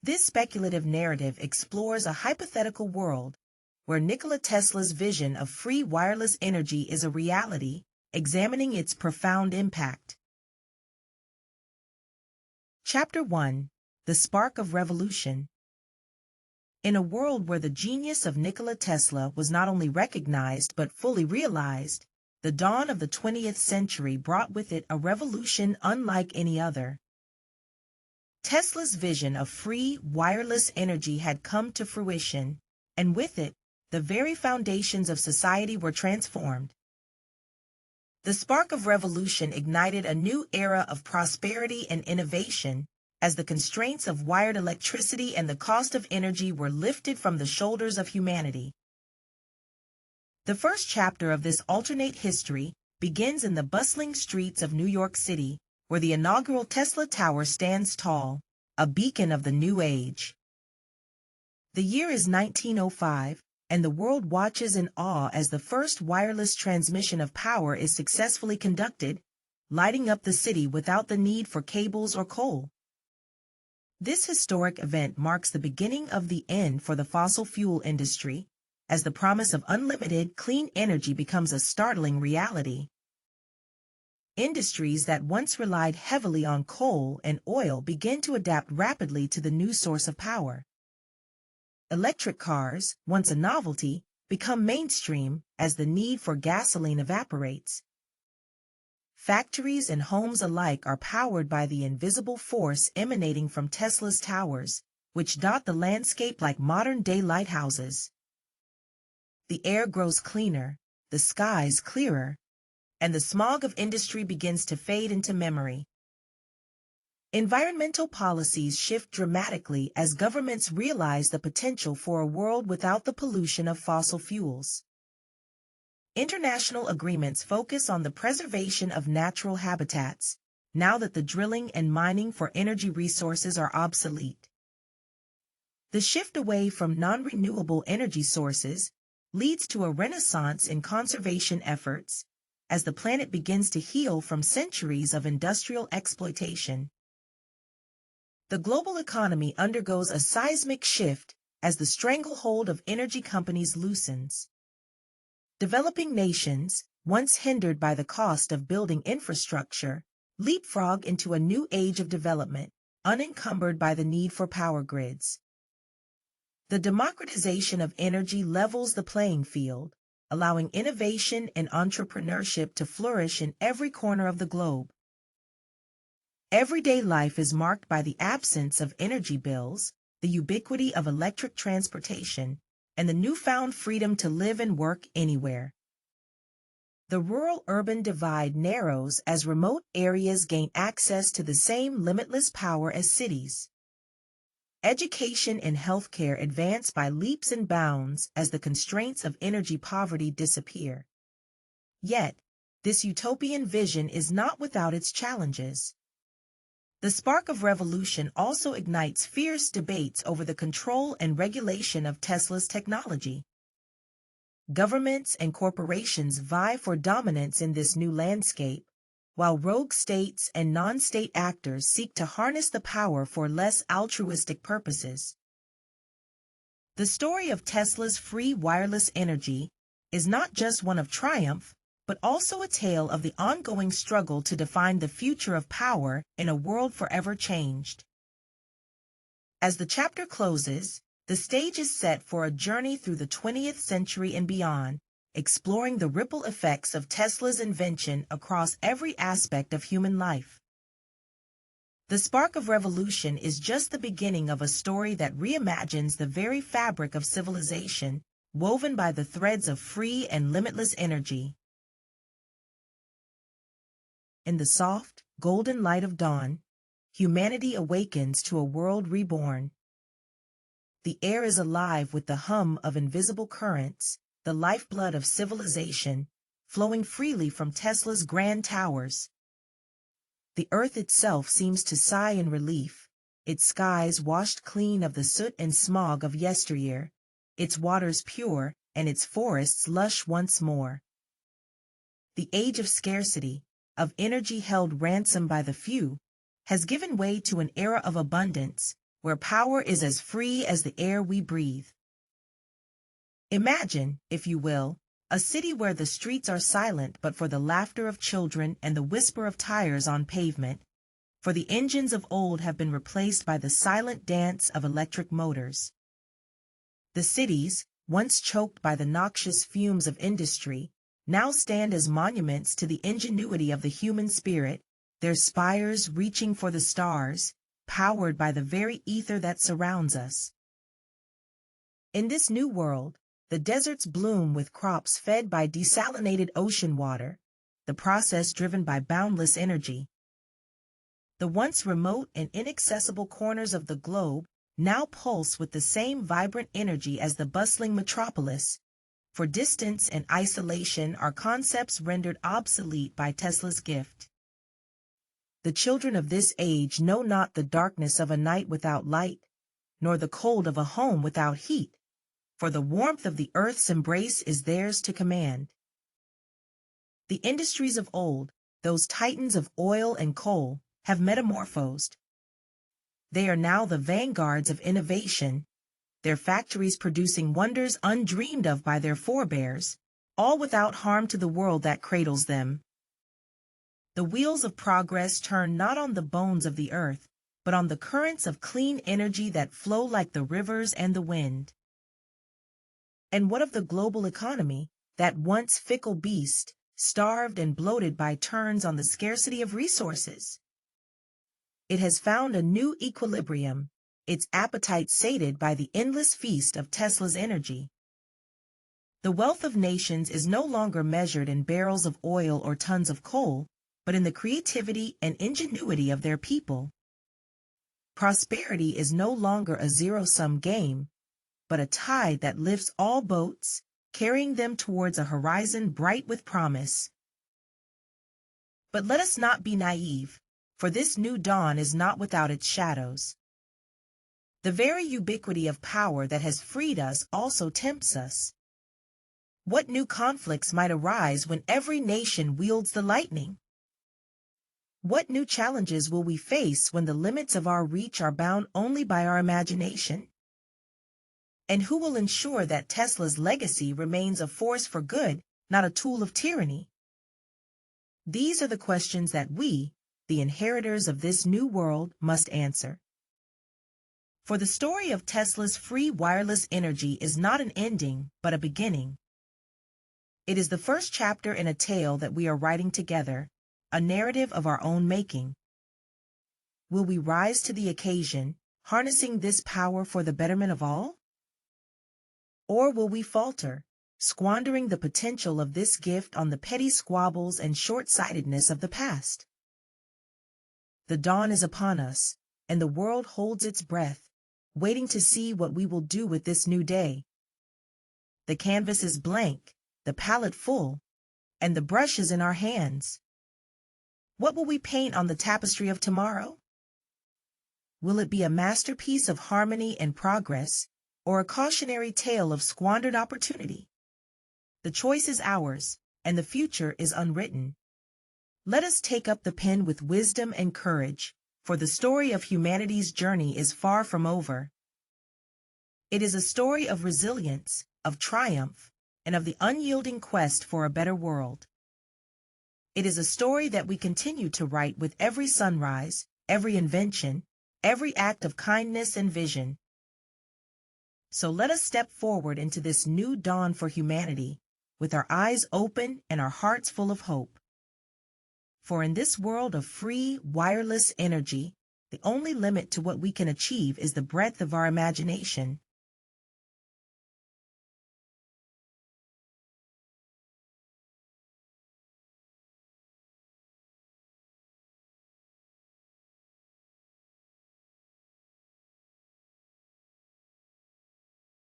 This speculative narrative explores a hypothetical world where Nikola Tesla's vision of free wireless energy is a reality, examining its profound impact. Chapter 1: The Spark of Revolution. In a world where the genius of Nikola Tesla was not only recognized but fully realized, the dawn of the 20th century brought with it a revolution unlike any other. Tesla's vision of free, wireless energy had come to fruition, and with it, the very foundations of society were transformed. The spark of revolution ignited a new era of prosperity and innovation, as the constraints of wired electricity and the cost of energy were lifted from the shoulders of humanity. The first chapter of this alternate history begins in the bustling streets of New York City, where the inaugural Tesla Tower stands tall, a beacon of the new age. The year is 1905, and the world watches in awe as the first wireless transmission of power is successfully conducted, lighting up the city without the need for cables or coal. This historic event marks the beginning of the end for the fossil fuel industry, as the promise of unlimited, clean energy becomes a startling reality. Industries that once relied heavily on coal and oil begin to adapt rapidly to the new source of power. Electric cars, once a novelty, become mainstream as the need for gasoline evaporates. Factories and homes alike are powered by the invisible force emanating from Tesla's towers, which dot the landscape like modern-day lighthouses. The air grows cleaner, the skies clearer, and the smog of industry begins to fade into memory. Environmental policies shift dramatically as governments realize the potential for a world without the pollution of fossil fuels. International agreements focus on the preservation of natural habitats, now that the drilling and mining for energy resources are obsolete. The shift away from non-renewable energy sources leads to a renaissance in conservation efforts, as the planet begins to heal from centuries of industrial exploitation. The global economy undergoes a seismic shift as the stranglehold of energy companies loosens. Developing nations, once hindered by the cost of building infrastructure, leapfrog into a new age of development, unencumbered by the need for power grids. The democratization of energy levels the playing field, allowing innovation and entrepreneurship to flourish in every corner of the globe. Everyday life is marked by the absence of energy bills, the ubiquity of electric transportation, and the newfound freedom to live and work anywhere. The rural-urban divide narrows as remote areas gain access to the same limitless power as cities. Education and healthcare advance by leaps and bounds as the constraints of energy poverty disappear. Yet, this utopian vision is not without its challenges. The spark of revolution also ignites fierce debates over the control and regulation of Tesla's technology. Governments and corporations vie for dominance in this new landscape, while rogue states and non-state actors seek to harness the power for less altruistic purposes. The story of Tesla's free wireless energy is not just one of triumph, but also a tale of the ongoing struggle to define the future of power in a world forever changed. As the chapter closes, the stage is set for a journey through the 20th century and beyond, exploring the ripple effects of Tesla's invention across every aspect of human life. The spark of revolution is just the beginning of a story that reimagines the very fabric of civilization, woven by the threads of free and limitless energy. In the soft, golden light of dawn, humanity awakens to a world reborn. The air is alive with the hum of invisible currents, the lifeblood of civilization, flowing freely from Tesla's grand towers. The earth itself seems to sigh in relief, its skies washed clean of the soot and smog of yesteryear, its waters pure and its forests lush once more. The age of scarcity, of energy held ransom by the few, has given way to an era of abundance, where power is as free as the air we breathe. Imagine, if you will, a city where the streets are silent but for the laughter of children and the whisper of tires on pavement, for the engines of old have been replaced by the silent dance of electric motors. The cities, once choked by the noxious fumes of industry, now stand as monuments to the ingenuity of the human spirit, their spires reaching for the stars, powered by the very ether that surrounds us. In this new world, the deserts bloom with crops fed by desalinated ocean water, the process driven by boundless energy. The once remote and inaccessible corners of the globe now pulse with the same vibrant energy as the bustling metropolis, for distance and isolation are concepts rendered obsolete by Tesla's gift. The children of this age know not the darkness of a night without light, nor the cold of a home without heat, for the warmth of the earth's embrace is theirs to command. The industries of old, those titans of oil and coal, have metamorphosed. They are now the vanguards of innovation, their factories producing wonders undreamed of by their forebears, all without harm to the world that cradles them. The wheels of progress turn not on the bones of the earth, but on the currents of clean energy that flow like the rivers and the wind. And what of the global economy, that once fickle beast, starved and bloated by turns on the scarcity of resources? It has found a new equilibrium, its appetite sated by the endless feast of Tesla's energy. The wealth of nations is no longer measured in barrels of oil or tons of coal, but in the creativity and ingenuity of their people. Prosperity is no longer a zero-sum game, but a tide that lifts all boats, carrying them towards a horizon bright with promise. But let us not be naive, for this new dawn is not without its shadows. The very ubiquity of power that has freed us also tempts us. What new conflicts might arise when every nation wields the lightning? What new challenges will we face when the limits of our reach are bound only by our imagination? And who will ensure that Tesla's legacy remains a force for good, not a tool of tyranny? These are the questions that we, the inheritors of this new world, must answer. For the story of Tesla's free wireless energy is not an ending, but a beginning. It is the first chapter in a tale that we are writing together, a narrative of our own making. Will we rise to the occasion, harnessing this power for the betterment of all? Or will we falter, squandering the potential of this gift on the petty squabbles and short-sightedness of the past? The dawn is upon us, and the world holds its breath, waiting to see what we will do with this new day. The canvas is blank, the palette full, and the brush is in our hands. What will we paint on the tapestry of tomorrow? Will it be a masterpiece of harmony and progress, or a cautionary tale of squandered opportunity? The choice is ours, and the future is unwritten. Let us take up the pen with wisdom and courage, for the story of humanity's journey is far from over. It is a story of resilience, of triumph, and of the unyielding quest for a better world. It is a story that we continue to write with every sunrise, every invention, every act of kindness and vision. So let us step forward into this new dawn for humanity, with our eyes open and our hearts full of hope. For in this world of free, wireless energy, the only limit to what we can achieve is the breadth of our imagination,